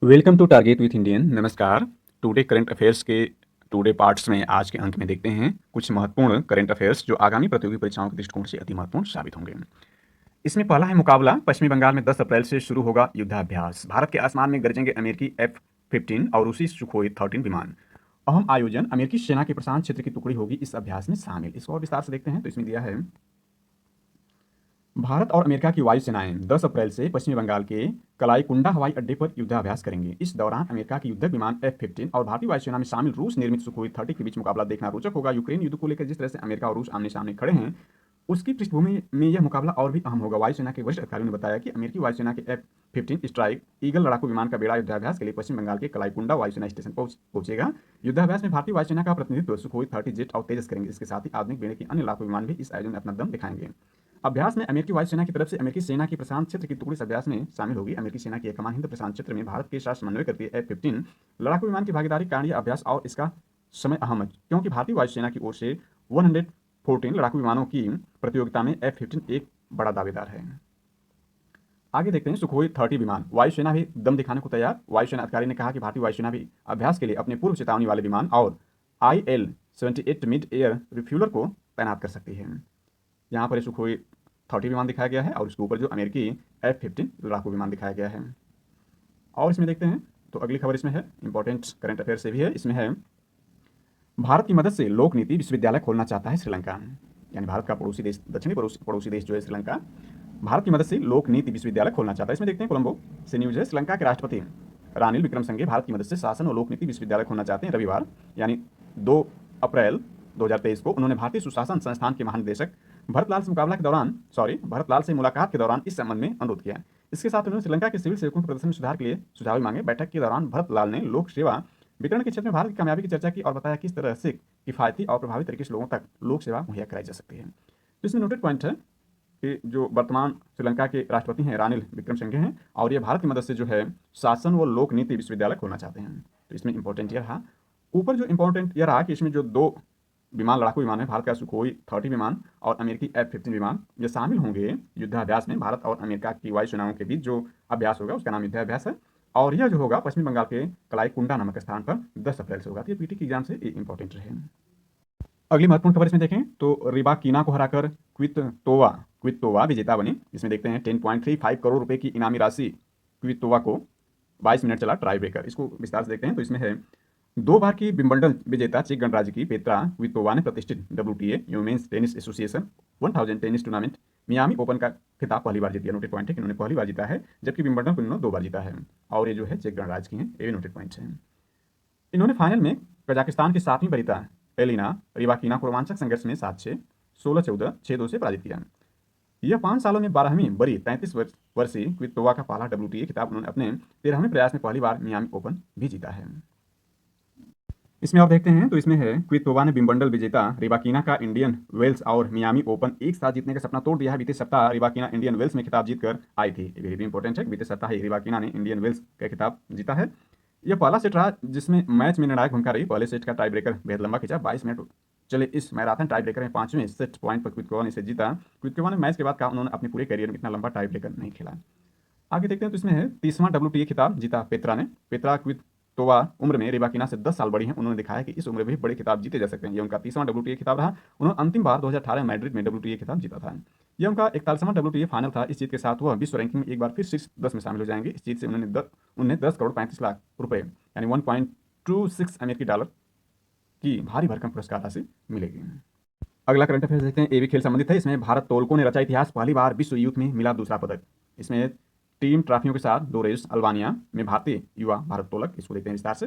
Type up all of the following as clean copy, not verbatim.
Welcome to target with Indian. नमस्कार। Today current affairs के today parts में आज के अंक में देखते हैं कुछ महत्वपूर्ण करंट अफेयर्स जो आगामी प्रतियोगी परीक्षाओं के दृष्टिकोण से अति महत्वपूर्ण साबित होंगे। इसमें पहला है मुकाबला। पश्चिमी बंगाल में 10 अप्रैल से शुरू होगा युद्धाभ्यास। भारत के आसमान में गरजेंगे अमेरिकी F-15 और रूसी सुखोई 13 विमान। अहम आयोजन, अमेरिकी सेना के प्रशांत क्षेत्र की टुकड़ी होगी इस अभ्यास में शामिल। इसको और विस्तार से देखते हैं तो इसमें दिया है भारत और अमेरिका की वायुसेनाएं 10 अप्रैल से पश्चिमी बंगाल के कलाईकुंडा हवाई अड्डे पर युद्धाभ्यास करेंगे। इस दौरान अमेरिका के युद्धक विमान F-15 और भारतीय वायुसेना में शामिल रूस निर्मित सुखोई 30 के बीच मुकाबला देखना रोचक होगा। यूक्रेन युद्ध को लेकर जिस तरह से अमेरिका और रूस आमने सामने खड़े हैं, उसकी पृष्ठभूमि में यह मुकाबला और भी अहम होगा। वायुसेना के वरिष्ठ अधिकारियों ने बताया कि अमेरिकी वायुसेना के F-15 स्ट्राइक ईगल लड़ाकू विमान का बेड़ा युद्धाभ्यास के लिए पश्चिम बंगाल के कलाईकुंडा वायुसेना स्टेशन पहुंचेगा। युद्धाभ्यास में भारतीय वायुसेना का प्रतिनिधित्व सुखोई 30 जेट और तेजस करेंगे। इसके साथ ही आधुनिक बेड़े के अन्य लड़ाकू विमान भी इस आयोजन में अपना दम दिखाएंगे। अभ्यास में अमेरिकी वायुसेना की तरफ से अमेरिकी सेना की प्रशांत क्षेत्र की टुकड़ी इस अभ्यास में शामिल होगी। अमेरिकी सेना की एक कमान हिंद प्रशांत क्षेत्र में भारत के साथ समन्वय करती है। F-15 लड़ाकू विमान की भागीदारी के कारण यह अभ्यास और इसका समय अहम है, क्योंकि भारतीय वायुसेना की ओर से 114 लड़ाकू विमानों की प्रतियोगिता में F-15 एक बड़ा दावेदार है। आगे देखते हैं सुखोई 30 विमान। वायुसेना भी दम दिखाने को तैयार। वायुसेना अधिकारी ने कहा कि भारतीय वायुसेना भी अभ्यास के लिए अपने पूर्व चेतावनी वाले विमान और IL-78 मिड एयर रिफ्यूलर को तैनात कर सकती है। यहाँ पर सुखोई 30 विमान दिखाया गया है और इसके ऊपर जो अमेरिकी F-15 लड़ाकू विमान दिखाया गया है। और इसमें देखते हैं तो अगली खबर इसमें है, इंपॉर्टेंट करंट अफेयर से भी है। इसमें है भारत की मदद से लोक नीति विश्वविद्यालय खोलना चाहता है श्रीलंका। यानी भारत का पड़ोसी देश, दक्षिणी पड़ोसी देश जो है श्रीलंका, भारत की मदद से लोक नीति विश्वविद्यालय खोलना चाहता है। इसमें देखते हैं कोलंबो से न्यूज है। श्रीलंका के राष्ट्रपति रानिल विक्रमसिंघे भारत की मदद से शासन और लोक नीति विश्वविद्यालय खोलना चाहते हैं। रविवार यानी 2 अप्रैल 2023 को उन्होंने भारतीय सुशासन संस्थान के महानिदेशक भरतलाल से मुलाकात के दौरान इस संबंध में अनुरोध किया। इसके साथ उन्होंने श्रीलंका के सिविल सेवकों के प्रदर्शन में सुधार के लिए सुझाव भी मांगे। बैठक के दौरान भरतलाल ने लोक सेवा वितरण के क्षेत्र में भारत की कामयाबी की चर्चा की और बताया किस तरह से किफायती और प्रभावी तरीके से लोगों तक लोक सेवा मुहैया कराई जा सकती है। तो इसमें नोटेड पॉइंट है कि जो वर्तमान श्रीलंका के राष्ट्रपति हैं रानिल विक्रमसिंघे हैं और ये भारत की मदद से जो है शासन व लोक नीति विश्वविद्यालय खोलना चाहते हैं। तो इसमें इंपॉर्टेंट यह रहा, ऊपर जो इंपॉर्टेंट यह रहा कि इसमें जो 2 विमान लड़ाकू विमान है, भारत का सुखोई 30 विमान और अमेरिकी F-15 विमान, ये शामिल होंगे युद्धाभ्यास में। भारत और अमेरिका की वायुसेनाओं के बीच जो अभ्यास होगा उसका नाम युद्धाभ्यास है और यह जो होगा पश्चिमी बंगाल के कलाईकुंडा नामक स्थान पर 10 अप्रैल से होगा। तो ये पीटी की एग्जाम से इंपॉर्टेंट रहे। अगली महत्वपूर्ण खबर इसमें देखें तो रिबाकिना को हराकर क्वितोवा विजेता बनी। इसमें देखते हैं 10.35 करोड़ रुपए की इनामी राशि क्वितोवा को 22 मिनट चला ट्राई ब्रेकर। इसको विस्तार से देखते हैं तो इसमें है 2 बार की विंबलडन विजेता चेक गणराज्य की पेत्रा क्वितोवा ने प्रतिष्ठित WTA women's tennis association 1000 tennis tournament Miami open का खिताब पहली बार जीत लिया। नोटेड पॉइंट है कि उन्होंने पहली बार जीता है, जबकि विंबलडन को इन्होंने 2 बार जीता है और ये जो है चेक गणराज्य की हैं। ये भी नोटेड पॉइंट है। इन्होंने फाइनल में कजाकिस्तान की 7वीं वरीयता एलिना रिबाकिना को रोमांचक संघर्ष में 7-6, 16-14, 6-2 से पराजित किया। यह 5 सालों में 12वीं बड़ी 33 वर्षीय क्वितोवा का पहला WTA खिताब उन्होंने अपने 13वें प्रयास में पहली बार मियामी ओपन भी जीता है। इसमें और देखते हैं तो इसमें है क्वितोवा ने विंबलडन विजेता रिबाकिना का इंडियन वेल्स और मियामी ओपन एक साथ जीतने का सपना तोड़ दिया है। बीते सप्ताह रिबाकिना इंडियन वेल्स में खिताब जीतकर आई थी। ये भी इंपॉर्टेंट है, बीते सप्ताह ही रिबाकिना ने इंडियन वेल्स का खिताब जीता है। यह पहला सेट रहा जिसमें मैच में निर्णायक भूमिका रही। पहले सेट का टाई ब्रेकर बेहद लंबा खिंचा, 22 मिनट चले इस मैराथन टाई ब्रेकर में 5वें सेट पॉइंट पर क्वितोवा ने इसे जीता। क्वितोवा ने मैच के बाद कहा उन्होंने अपने पूरे करियर में इतना लंबा टाई ब्रेकर नहीं खेला। आगे देखते हैं तो इसमें है 30वां WTA खिताब जीता पेत्रा ने। पेत्रा क्वितोवा उम्र में रिबाकिना से 10 साल बड़ी हैं। उन्होंने दिखाया कि इस उम्र में भी बड़े खिताब जीते जा सकते हैं। ये उनका 30वां WTA खिताब रहा। उन्होंने अंतिम बार 2018 मैड्रिड में WTA खिताब जीता था। यह उनका 41वां WTA फाइनल था। इस जीत के साथ वह विश्व रैंकिंग में एक बार फिर शीर्ष 10 में शामिल हो जाएंगे। इस जीत से उन्हें 10 करोड़ 35 लाख रुपए यानी 1.26 अमेरिकी डॉलर की भारी भरकम पुरस्कार राशि मिलेगी। अगला करंट अफेयर्स देखते हैं, ये भी खेल संबंधित है। इसमें भारत तोलकों ने रचा इतिहास, पहली बार विश्व यूथ में मिला दूसरा पदक। इसमें टीम ट्रॉफियों के साथ 2 रेस अल्बानिया में भारतीय युवा भारोत्तोलक, इसको देखते हैं विस्तार से।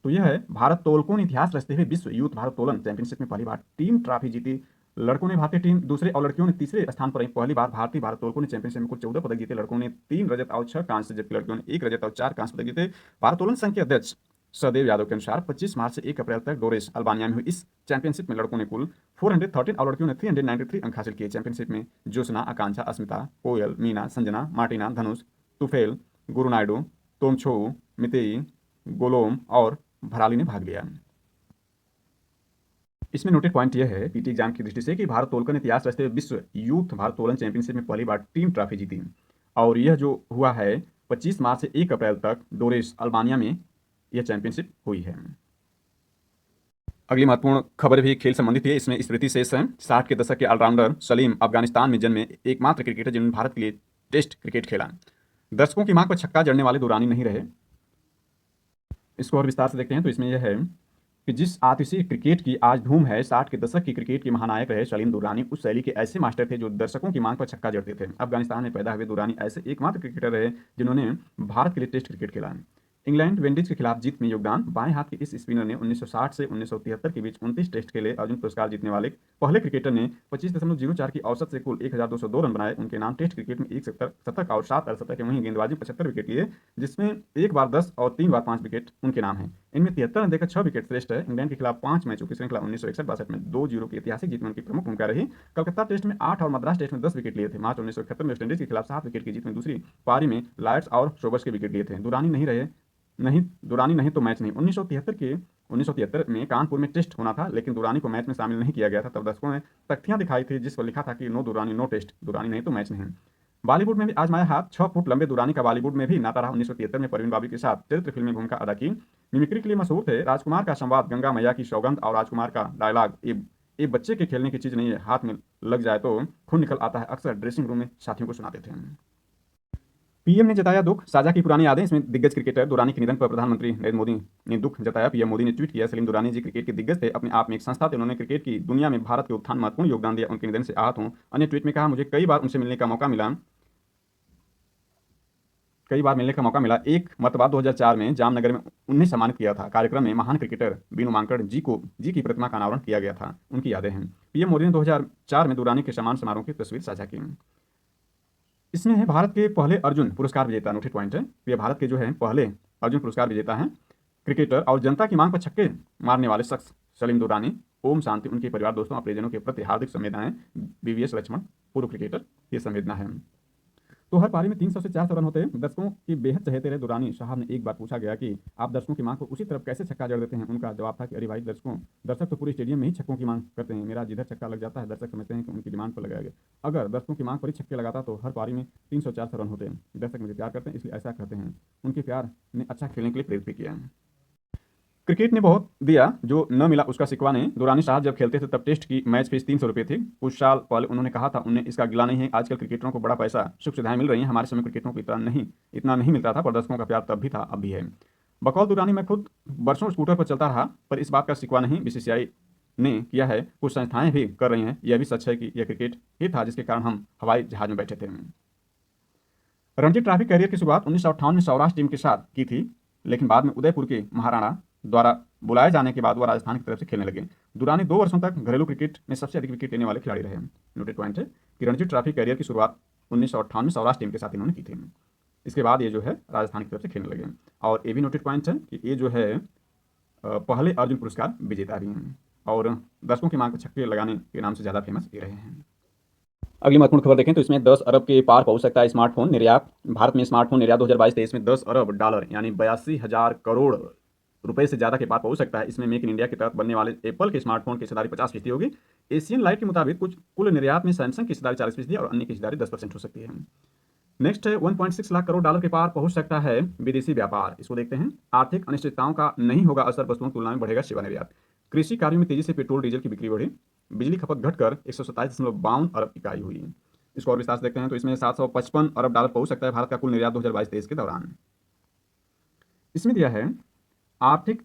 तो यह है भारत तोलकों ने इतिहास रचते हुए विश्व यूथ भारोत्तोलन चैंपियनशिप में पहली बार टीम ट्रॉफी जीती। लड़कों ने भारतीय टीम दूसरे और लड़कियों ने तीसरे स्थान पर रही। पहली बार भारतीय भारोत्तोलकों ने चैंपियनशिप में कुल 14 पदक जीते। लड़कों ने 3 रजत और 6 कांस्य, जबकि लड़कियों ने 1 रजत और 4 कांस्य पदक जीते। भारोत्तोलन संघ के अध्यक्ष सदेव यादव के अनुसार 25 मार्च से 1 अप्रैल तक 2 रेस अल्बानिया में हुई। इस चैंपियनशिप में लड़कों ने कुल 413 और लड़कियों ने 393 अंक हासिल किए। चैंपियनशिप में ज्योत्सना, आकांक्षा, अस्मिता, कोयल, मीना, संजना, मार्टिना, धनुष, तुफेल, गुरु नायडू, तोमछोउ, मितेई, गोलोम और भराली ने भाग लिया। इसमें नोटेड पॉइंट यह है पीटी एग्जाम की दृष्टि से कि भारोत्तोलकों ने इतिहास रचते हुए विश्व यूथ भारोत्तोलन चैंपियनशिप में पहली बार टीम ट्रॉफी जीती और यह जो हुआ है 25 मार्च से 1 अप्रैल तक डोरेस अल्बानिया में यह चैंपियनशिप हुई है। अगली महत्वपूर्ण खबर भी खेल संबंधित है। इसमें स्मृति शेष हैं। 60 के दशक के ऑलराउंडर सलीम अफगानिस्तान में जन्मे एकमात्र क्रिकेटर जिन्होंने भारत के लिए टेस्ट क्रिकेट खेला। दर्शकों की मांग पर छक्का जड़ने वाले दुरानी नहीं रहे। इसको और विस्तार से देखते हैं तो इसमें यह है कि जिस आतिशी क्रिकेट की आज धूम है, 60 के दशक की क्रिकेट के महानायक रहे सलीम दुरानी उस शैली के ऐसे मास्टर थे जो दर्शकों की मांग पर छक्का जड़ते थे। अफगानिस्तान में पैदा हुए दुरानी ऐसे एकमात्र क्रिकेटर रहे जिन्होंने भारत के लिए टेस्ट क्रिकेट खेला। इंग्लैंड वेंडीज के खिलाफ जीत में योगदान। बाएं हाथ के इस स्पिनर ने 1960 से 1973 के बीच 29 टेस्ट खेले। अर्जुन पुरस्कार जीतने वाले पहले क्रिकेटर ने 25.04 की औसत से कुल 1202 रन बनाए। उनके नाम टेस्ट क्रिकेट में 1 शतक और 7 अर्धशतक है। वहीं गेंदबाजी 75 विकेट लिए, जिसमें एक बार 10 और 3 बार 5 विकेट उनके नाम है। इनमें 73 रन देकर 6 विकेट श्रेष्ठ है। इंग्लैंड के खिलाफ 5 मैचों की श्रृंखला 1961-62 में 2-0 की ऐतिहासिक जीत में उनकी प्रमुख भूमिका रही। कलकत्ता टेस्ट में 8 और मद्रास टेस्ट में 10 विकेट लिए थे। मार्च 1971 में वेस्टइंडीज के खिलाफ 7 विकेट की जीत में दूसरी पारी में लायर्स और सोबर्स के विकेट लिए थे। दुरानी नहीं तो मैच नहीं। 1973 में कानपुर में टेस्ट होना था, लेकिन दुरानी को मैच में शामिल नहीं किया गया था। तब दर्शकों ने तख्तियां दिखाई थी जिस पर लिखा था कि no Durrani no test, Durrani नहीं तो मैच नहीं। बॉलीवुड में भी आजमाया हाथ। 6 फुट लंबे दुरानी का बॉलीवुड में भी नाता रहा। 1973 में परवीन बाबरी के साथ चरित्र फिल्म में भूमिका अदा की। मिमिक्री के लिए मशहूर थे। राजकुमार का संवाद गंगा मैया की सौगंध और राजकुमार का डायलॉग ये बच्चे के खेलने की चीज नहीं है, हाथ में लग जाए तो खून निकल आता है, अक्सर ड्रेसिंग रूम में साथियों को सुनाते थे। पीएम ने जताया दुख, साझा की पुरानी यादें। इसमें दिग्गज क्रिकेटर दुरानी के निधन पर प्रधानमंत्री नरेंद्र मोदी ने दुख जताया। पीएम मोदी ने ट्वीट किया, सलीम दुरानी जी क्रिकेट के दिग्गज थे, अपने आप में एक संस्था थे। उन्होंने क्रिकेट की दुनिया में भारत के उत्थान महत्वपूर्ण योगदान दिया। उनके निधन से आहत हूं। अन्य ट्वीट में कहा, मुझे कई बार उनसे मिलने का मौका मिला। एक मरतबा 2004 में जामनगर में उन्हें सम्मानित किया था। कार्यक्रम में महान क्रिकेटर बीनू मांकड़ जी की प्रतिमा का अनावरण किया गया था। उनकी यादें हैं। पीएम मोदी ने 2004 में दुरानी के सम्मान समारोह की तस्वीर साझा की। इसमें है भारत के पहले अर्जुन पुरस्कार विजेता। नोटेड पॉइंट है, ये भारत के जो है पहले अर्जुन पुरस्कार विजेता हैं क्रिकेटर और जनता की मांग पर छक्के मारने वाले शख्स सलीम दुरानी। ओम शांति उनके परिवार, दोस्तों और परिजनों के प्रति हार्दिक संवेदनाएं। बीवीएस लक्ष्मण पूर्व क्रिकेटर, ये संवेदना है। तो हर पारी में 300 से 400 रन होते हैं। दर्शकों की बेहद चहेते रहे दुरानी साहब ने एक बार पूछा गया कि आप दर्शकों की मांग को उसी तरफ कैसे छक्का जड़ देते हैं। उनका जवाब था कि अरे भाई, दर्शक तो पूरे स्टेडियम में ही छक्कों की मांग करते हैं। मेरा जिधर छक्का लग जाता है दर्शक समझते हैं कि उनकी डिमांड पर लगाया गया। अगर दर्शकों की मांग पर ही छक्के लगाता तो हर पारी में 300-400 रन होते हैं। दर्शक मुझे प्यार करते हैं इसलिए ऐसा करते हैं। उनके प्यार ने अच्छा खेलने के लिए प्रेरित भी किया है। क्रिकेट ने बहुत दिया, जो न मिला उसका शिकवा नहीं। दुरानी साहब जब खेलते थे तब टेस्ट की मैच फीस 300 रुपये थी। कुछ साल पहले उन्होंने कहा था, उन्हें इसका गिला नहीं है। आजकल क्रिकेटरों को बड़ा पैसा, सुख सुविधाएं मिल रही हैं। हमारे समय क्रिकेटरों को इतना नहीं मिलता था, पर दर्शकों का प्यार तब भी था, अब भी है। बकौल दुरानी मैं खुद बरसों स्कूटर पर चलता रहा, पर इस बात का शिकवा नहीं बीसीसीआई ने किया है, कुछ संस्थाएं भी कर रही हैं। यह भी सच है कि यह क्रिकेट ही था जिसके कारण हम हवाई जहाज में बैठे थे। रणजी ट्रॉफी कैरियर की शुरुआत 1958 में सौराष्ट्र टीम के साथ की थी, लेकिन बाद में उदयपुर के महाराणा द्वारा बुलाए जाने के बाद वह राजस्थान की तरफ से खेलने लगे। दुरानी 2 वर्षों तक घरेलू क्रिकेट में सबसे अधिक विकेट लेने वाले खिलाड़ी रहे। नोटेड पॉइंट है कि रणजी ट्रॉफी कैरियर की शुरुआत 1958 में सौराष्ट्र टीम के साथ इन्होंने की थी। इसके बाद ये जो है राजस्थान की तरफ से खेलने लगे। और ये भी नोटेड पॉइंट है कि ये जो है पहले अर्जुन पुरस्कार विजेता भी हैं और दर्शकों की मांग पर छक्के लगाने के नाम से ज़्यादा फेमस ये रहे हैं। अगली महत्वपूर्ण खबर देखें तो इसमें 10 अरब के पार पहुंच सकता है स्मार्टफोन निर्यात। भारत में स्मार्टफोन निर्यात 2022-23 में 10 अरब डॉलर यानी 82,000 करोड़ रुपए से ज़्यादा के पार पहुंच सकता है। इसमें मेक इन इंडिया के तहत बनने वाले एप्पल के स्मार्टफोन की हिस्सेदारी 50% होगी। एशियन लाइट के मुताबिक कुल निर्यात में सैमसंग की हिस्सेदारी 40% और अन्य की हिस्सेदारी 10% हो सकती है। नेक्स्ट है 1.6 लाख करोड़ डॉलर के पार पहुंच सकता है विदेशी व्यापार। इसको देखते हैं। आर्थिक अनिश्चितताओं का नहीं होगा असर, वस्तुओं की तुलना में बढ़ेगा सेवा निर्यात। कृषि कार्यों में तेजी से पेट्रोल डीजल की बिक्री बढ़ी। बिजली खपत घटकर 127.52 अरब इकाई हुई। इसको और विस्तार से देखते हैं तो इसमें 755 अरब डॉलर पहुंच सकता है भारत का कुल निर्यात 2022-23 के दौरान। इसमें दिया है आर्थिक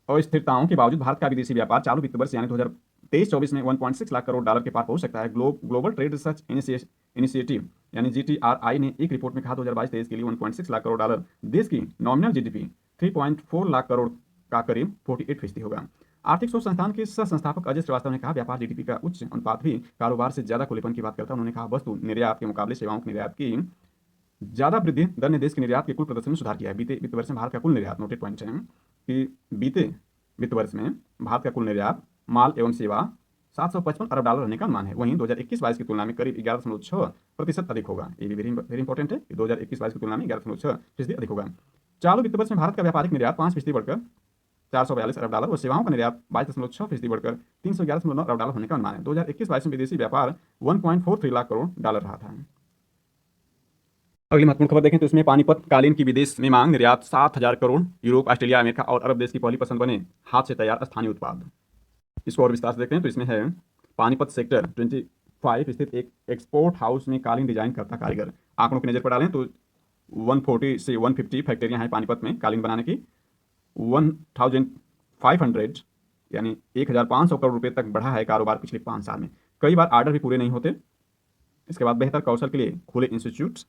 अस्थिरताओं के बावजूद भारत का विदेशी व्यापार चालू वित्त वर्ष यानी 2023-24 में 1.6 लाख करोड़ डॉलर के पार पहुंच सकता है। ग्लोबल ट्रेड रिसर्च इनिशिएटिव यानी जीटीआरआई ने एक रिपोर्ट में कहा 2022-23 के लिए 1.6 लाख करोड़ डॉलर देश की नॉमिनल जीडीपी 3.4 लाख करोड़ का करीब 48% होगा। आर्थिक शोध संस्थान के सह संस्थापक अजय श्रीवास्तव ने कहा, व्यापार जीडीपी का उच्च अनुपात भी कारोबार से ज्यादा खुलेपन की बात करता है। उन्होंने कहा, वस्तु निर्यात के मुकाबले सेवाओं के निर्यात की ज्यादा वृद्धि दर ने देश के निर्यात के कुल प्रदर्शन में सुधार किया है। बीते वित्त वर्ष में भारत का कुल निर्यात, नोटेड पॉइंट है कि बीते वित्त वर्ष में भारत का कुल निर्यात माल एवं सेवा 755 अरब डॉलर रहने का अनुमान है। वहीं 2021-22 की तुलना में करीब 11.6% अधिक होगा। ये भी वेरी इंपॉर्टेंट है कि 2021-22 की तुलना में 11.6% अधिक होगा। चालू वित्त वर्ष में भारत का व्यापारिक निर्यात 5% बढ़कर 442 अरब डॉलर और सेवाओं का निर्यात 22.6% बढ़कर 311.9 अरब डॉलर होने का अनुमान है। 2021-22 में विदेशी व्यापार 1.43 लाख करोड़ डॉलर रहा था। अगली महत्वपूर्ण खबर देखें तो इसमें पानीपत कालीन की विदेश में मांग, निर्यात 7,000 करोड़, यूरोप, ऑस्ट्रेलिया, अमेरिका और अरब देश की पहली पसंद बने हाथ से तैयार स्थानीय उत्पाद। इसको और विस्तार से देखते हैं तो इसमें है पानीपत सेक्टर 25 स्थित एक एक्सपोर्ट हाउस में कालीन डिजाइन करता कारीगर। आंकड़ों की नजर पर डालें तो 140 से 150 फैक्ट्रियां हैं पानीपत में कालीन बनाने की। 1500 यानी 1,500 करोड़ रुपए तक बढ़ा है कारोबार पिछले 5 साल में। कई बार ऑर्डर भी पूरे नहीं होते। इसके बाद बेहतर कौशल के लिए खुले इंस्टीट्यूट।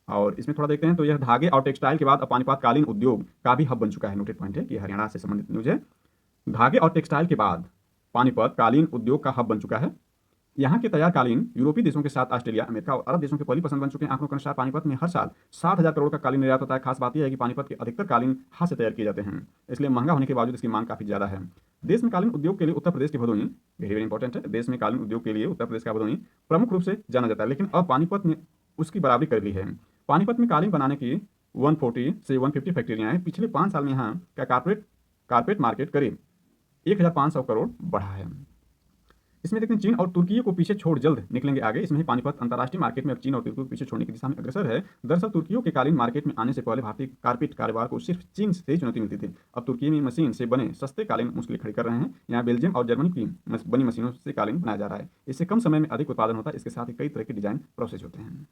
और इसमें थोड़ा देखते हैं तो यह धागे और टेक्सटाइल के बाद अब पानीपत कालीन उद्योग का भी हब बन चुका है। नोटेड पॉइंट है कि हरियाणा से संबंधित न्यूज है। धागे और टेक्सटाइल के बाद पानीपत कालीन उद्योग का हब बन चुका है। यहाँ के तैयार कालीन यूरोपीय देशों के साथ ऑस्ट्रेलिया, अमेरिका और अरब देशों के पहली पसंद बन चुके हैं। आंकड़ों के अनुसार पानीपत में हर साल 7,000 करोड़ का कालीन निर्यात होता है। खास बात यह है कि पानीपत के अधिकतर कालीन हाथ से तैयार किए जाते हैं, इसलिए महंगा होने के बावजूद इसकी मांग काफी ज्यादा है। देश में कालीन उद्योग के लिए उत्तर प्रदेश के भदोही वेरी वेरी इंपॉर्टेंट है। देश में कालीन उद्योग के लिए उत्तर प्रदेश का भदोही प्रमुख रूप से जाना जाता है, लेकिन अब पानीपत ने उसकी बराबरी कर ली है। पानीपत में कालीन बनाने की 140 से 150 फैक्ट्रियां हैं। पिछले 5 साल में यहाँ का कारपेट मार्केट करीब 1,500 करोड़ बढ़ा है। इसमें देखते हैं चीन और तुर्की को पीछे छोड़ जल्द निकलेंगे आगे। इसमें ही पानीपत अंतर्राष्ट्रीय मार्केट में अब चीन और तुर्की को पीछे छोड़ने की दिशा में अग्रसर है। दरअसल तुर्कियों के कालीन मार्केट में आने से पहले भारतीय कारपेट कारोबार को सिर्फ चीन से ही चुनौती मिलती थी। अब तुर्की में मशीन से बने सस्ते कालीन मुश्किल खड़ी कर रहे हैं। यहाँ बेल्जियम और जर्मनी की बनी मशीनों से कालीन बनाया जा रहा है। इससे कम समय में अधिक उत्पादन होता है। इसके साथ ही कई तरह के डिजाइन प्रोसेस होते हैं।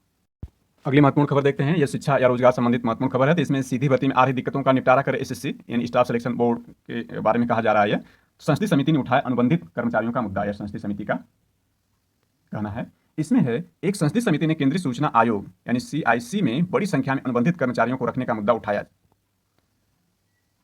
अगली महत्वपूर्ण खबर देखते हैं। यह शिक्षा या रोजगार संबंधित महत्वपूर्ण खबर है। तो इसमें सीधी भर्ती में आ रही दिक्कतों का निपटारा करे एसएससी यानी स्टाफ सिलेक्शन बोर्ड के बारे में कहा जा रहा है। संसदीय समिति ने उठाया अनुबंधित कर्मचारियों का मुद्दा। यह संसदीय समिति का कहना है। इसमें है एक संसदीय समिति ने केंद्रीय सूचना आयोग यानी सीआईसी में बड़ी संख्या में अनुबंधित कर्मचारियों को रखने का मुद्दा उठाया।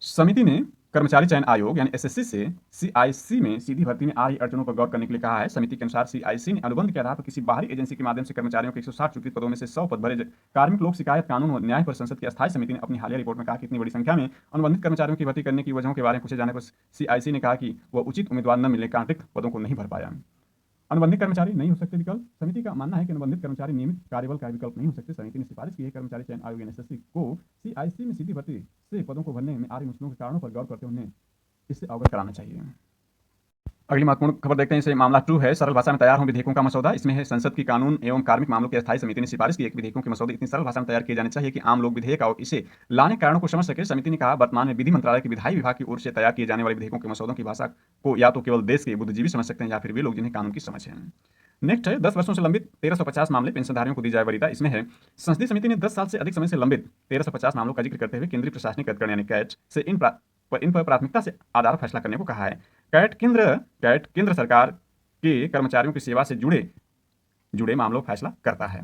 समिति ने कर्मचारी चयन आयोग यानी एसएससी से सीआईसी में सीधी भर्ती में आ रही अड़चनों पर गौर करने के लिए कहा है। समिति के अनुसार सीआईसी ने अनुबंध के आधार पर किसी बाहरी एजेंसी के माध्यम से कर्मचारियों के 160 स्वीकृत पदों में से 100 पद भरे। कार्मिक लोक शिकायत कानून और न्याय पर संसद की अस्थायी समिति ने अपनी हालिया रिपोर्ट में कहा कि इतनी बड़ी संख्या में अनुबंधित कर्मचारियों की भर्ती करने की वजहों के बारे में पूछे जाने पर सीआईसी ने कहा कि वह उचित उम्मीदवार न मिलने कारण रिक्त पदों को नहीं भर पाया। अनुबंधित कर्मचारी नहीं हो सकते विकल्प। समिति का मानना है कि अनुबंधित कर्मचारी नियमित कार्यबल का विकल्प नहीं हो सकते। समिति ने सिफारिश की है कर्मचारी चयन आयोग एसएससी को सीआईसी में सीधी भर्ती से पदों को भरने में आ रही मुश्किलों के कारणों पर गौर करते हुए उन्हें इससे अवगत कराना चाहिए। अगली महत्वपूर्ण खबर देखते हैं। इसे मामला 2 है सरल भाषा में तैयार हो विधेयकों का मसौदा। इसमें है संसद की कानून एवं कार्मिक मामलों की अस्थायी समिति ने सिफारिश की है कि विधेयकों के मसौदे इतनी सरल भाषा में तैयार किए जाने चाहिए कि आम लोग विधेयक और इसे लाने के कारणों को समझ सके। समिति ने कहा वर्तमान में विधि मंत्रालय के विधायी विभाग की ओर से तैयार किए जाने वाले विधेयकों के मसौदों की भाषा को या तो केवल देश के बुद्धिजीवी समझ सकते हैं या फिर वे लोग जिन्हें कानून की समझ है। नेक्स्ट है 10 वर्षों से लंबित 1350 मामले पेंशनधारियों को दी जाए वरीयता। इसमें है संसदीय समिति ने 10 साल से अधिक समय से लंबित 1350 मामलों का जिक्र करते हुए केंद्रीय प्रशासनिक अधिकरण यानी कैट से इन पर प्राथमिकता से आधार फैसला करने को कहा है। कैट केंद्र सरकार के कर्मचारियों की सेवा से जुड़े मामलों का फैसला करता है।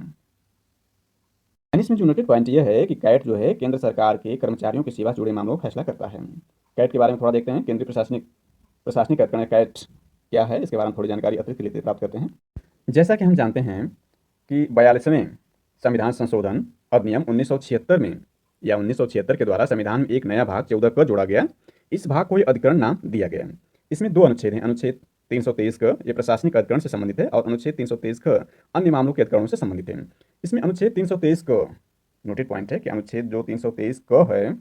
इसमें जो नोटेड पॉइंट यह है कि कैट जो है केंद्र सरकार के कर्मचारियों की सेवा से जुड़े मामलों का फैसला करता है। कैट के बारे में थोड़ा देखते हैं। केंद्रीय प्रशासनिक अधिकरण कैट क्या है, इसके बारे में थोड़ी जानकारी अतिरिक्त लेते प्राप्त करते हैं। जैसा कि हम जानते हैं कि 42वें संविधान संशोधन अधिनियम 1976 में या 1976 के द्वारा संविधान में एक नया भाग 14 क जोड़ा गया। इस भाग को अधिकरण नाम दिया गया। इसमें 2 अनुच्छेद हैं। अनुच्छेद 323 क ये प्रशासनिक अधिकरण से संबंधित है और अनुच्छेद 323 क अन्य मामलों के अधिकरणों से संबंधित है। इसमें अनुच्छेद 323 क नोटेड पॉइंट है कि अनुच्छेद जो 323 क है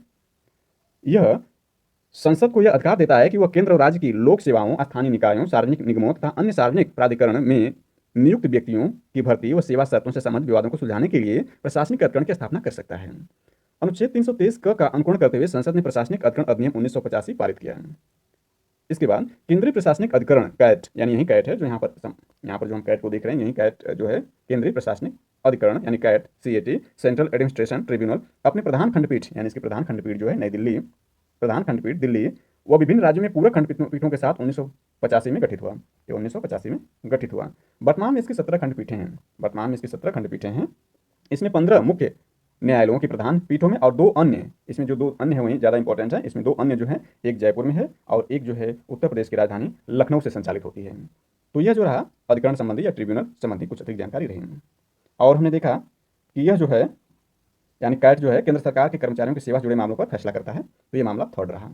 यह संसद को यह अधिकार देता है कि वह केंद्र और राज्य की लोक सेवाओं, स्थानीय निकायों, सार्वजनिक निगमों तथा अन्य सार्वजनिक प्राधिकरण में नियुक्त व्यक्तियों की भर्ती व सेवा शर्तों से संबंधित विवादों को सुलझाने के लिए प्रशासनिक अधिकरण की स्थापना कर सकता है। अनुच्छेद 323 क का अनुकरण करते हुए संसद ने प्रशासनिक अधिकरण अधिनियम 1985 पारित किया है। इसके बाद केंद्रीय प्रशासनिक अधिकरण कैट यानी यही कैट है जो यहाँ पर जो हम कैट को देख रहे हैं, यही कैट जो है केंद्रीय प्रशासनिक अधिकरण यानी CAT CAT central administration tribunal अपने प्रधान खंडपीठ यानी इसके प्रधान खंडपीठ जो है नई दिल्ली प्रधान खंडपीठ दिल्ली वह विभिन्न राज्यों में पूरक खंडपीठों के साथ 1985 में गठित हुआ। ये 1985 में गठित हुआ। वर्तमान में इसकी 17 खंडपीठें हैं। इसमें 15 मुख्य न्यायालयों की प्रधान पीठों में और 2 अन्य, इसमें जो 2 अन्य हैं वही ज़्यादा इंपॉर्टेंट है। इसमें 2 अन्य जो है एक जयपुर में है और एक जो है उत्तर प्रदेश की राजधानी लखनऊ से संचालित होती है। तो यह जो रहा अधिकरण संबंधी या ट्रिब्यूनल संबंधी कुछ अधिक जानकारी रही। और हमने देखा कि यह जो है यानी कैट जो है केंद्र सरकार के कर्मचारियों की सेवा से जुड़े मामलों पर फैसला करता है। तो ये मामला थर्ड रहा।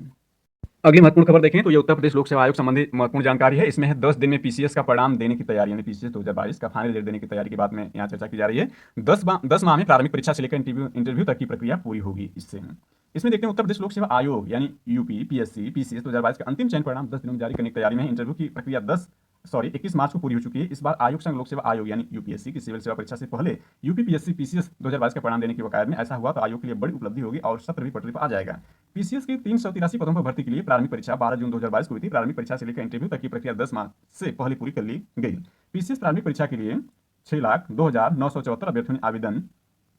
अगली महत्वपूर्ण खबर देखें तो ये उत्तर प्रदेश लोक सेवा आयोग संबंधी महत्वपूर्ण जानकारी है। इसमें है 10 दिन में पीसीएस का परिणाम देने की तैयारी यानी पीसीएस 2022 का फाइनल रिजल्ट देने की तैयारी की बात में यहाँ चर्चा की जा रही है। 10 माह में प्रारंभिक परीक्षा से लेकर इंटरव्यू तक की प्रक्रिया पूरी होगी। इसमें देखते हैं उत्तर प्रदेश लोक सेवा आयोग यानी यूपी पीएससी पीसीएस 2022 का अंतिम चयन परिणाम 10 दिनों में जारी करने की तैयारी में है। इंटरव्यू की प्रक्रिया 10 21 मार्च को पूरी हो चुकी है। इस बार आयोग संघ लोक सेवा आयोग यानी यूपीएससी की सिविल सेवा परीक्षा से पहले यूपीपीएससी पीसीएस 2022 का परिणाम देने की वकायद में ऐसा हुआ तो आयोग के लिए बड़ी उपलब्धि होगी और सत्र भी पटरी पर आ जाएगा। पीसीएस की 383 पदों पर भर्ती के लिए प्रारंभिक परीक्षा 12 जून 2022 को हुई थी। प्रारंभिक परीक्षा से लेकर इंटरव्यू तक की प्रक्रिया 10 मार्च से पहले पूरी कर ली गई। पीसीएस प्रारंभिक परीक्षा के लिए 6,02,974 अभ्यर्थियों ने आवेदन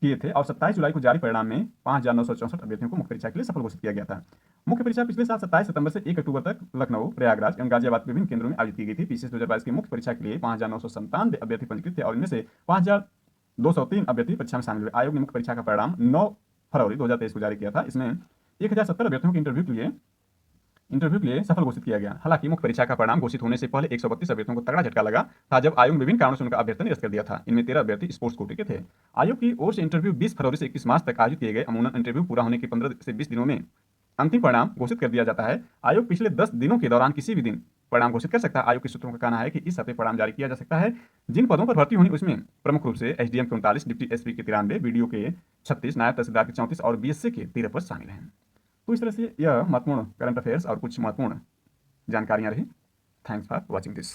किए थे और 27 जुलाई को जारी परिणाम में 5,964 अभ्यर्थियों को मुख्य परीक्षा के लिए सफल घोषित किया गया था। मुख्य परीक्षा पिछले साल 27 सितंबर से 1 अक्टूबर तक लखनऊ, प्रयागराज एवं गाजियाबाद के विभिन्न केंद्रों में आयोजित की गई थी। पीसीएस 2022 की मुख्य परीक्षा के लिए 5,997 अभ्यर्थी पंजीकृत थे और इनमें से 5,203 अभ्यर्थी परीक्षा में शामिल हुए। आयोग ने मुख्य परीक्षा का परिणाम 9 फरवरी 2023 को जारी किया था। इसमें 1,070 अभ्यर्थियों के इंटरव्यू के लिए सफल घोषित किया गया। हालांकि मुख्य परीक्षा का परिणाम घोषित होने से पहले 132 अभ्यर्थियों को तगड़ा झटका लगा था जब आयोग ने विभिन्न कारणों से उनका अभ्यर्थन निरस्त कर दिया था। इनमें 13 अभ्यर्थी स्पोर्ट्स कोटे के थे। आयोग की ओर से इंटरव्यू 20 फरवरी से 21 मार्च तक आयोजित किए गए। अमूमन इंटरव्यू पूरा होने के 15 से 20 दिनों में अंतिम परिणाम घोषित कर दिया जाता है। आयोग पिछले 10 दिनों के दौरान किसी भी दिन परिणाम घोषित कर सकता है। आयोग के सूत्रों का कहना है कि इस हफ्ते परिणाम जारी किया जा सकता है। जिन पदों पर भर्ती होनी उसमें प्रमुख रूप से एसडीएम के 39, डिप्टी एसपी के 93, बीडीओ के 36, नायब तहसीलदार के 34 और बीएससी के 13 पद शामिल हैं। तो इस तरह से यह महत्वपूर्ण करंट अफेयर्स और कुछ महत्वपूर्ण जानकारियां रही। Thanks for watching this.